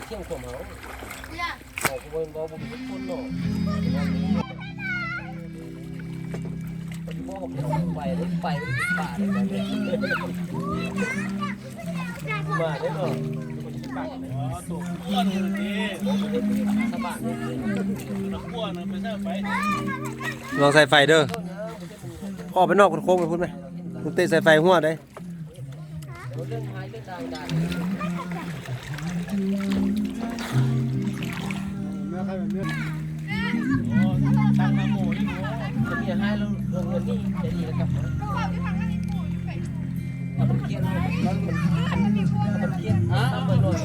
เที่ยงขวบเขาบอกว่าบอกผมทุกคนเนาะปฏิบัติผมเอาไปรถไฟไปป่าเลยตอนนี้มาได้เนาะถูกขั้วนึงนี่ สบายเลย ขั้วนึงไปเสิร์ฟไป ลองใส่ไฟเด้อข้อไปนอกโค้งไปพูดไหมมึงเตะใส่ไฟหัวได้เรื่องหายเรื่องต่างๆโอ้ตั้งมาหมูนี่โอ้ จะมีให้เราลงเงินนี่จะดีแล้วครับมันเกียร์มันเกียร์ทำไปหน่อย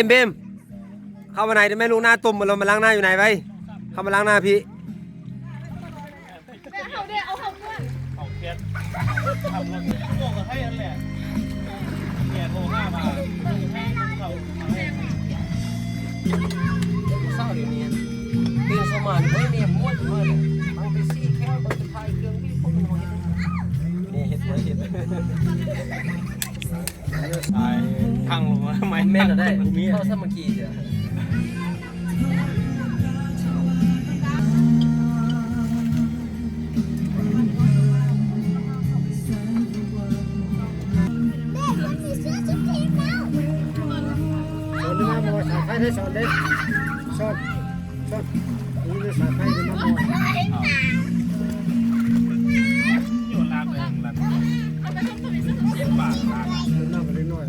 เบมเข้ามาไหนได้ไหมลุงหน้าตุ่มเรามาล้างหน้าอยู่ไหนไปเข้ามาล้างหน้าพี่เอาเทียนทำแล้วโง่ก็ให้นั่นแหละแกโง่5 บาทให้เขาให้ เศร้าเดี๋ยวนี้เป็นสมานไม่เนี่ยม้วนเลยบางไปซี่แค่บางไทยเครื่องวิ่งพวกมันหัวนี่เห็ดไว้เห็ด ตายพังลงมาทำไม แม่นได้ มี เข้าสมัครเดี๋ยวสายไฟได้สอนเด็กสอนนี่สายไฟได้มาบ่อย อยู่ร้านเองร้าน10 บาทร้าน น้ำไปน้อย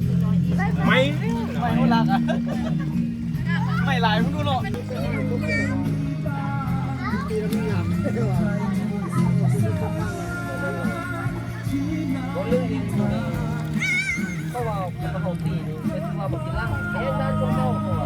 ไม่ ไม่รู้รักอ่ะ ไม่หลายมึงดูหรอก ปีละมีงาม เรื่องนี้เขาว่าเป็นปกตินี่เป็นว่าบางทีร่างแค่นั้นก็เข้าตัว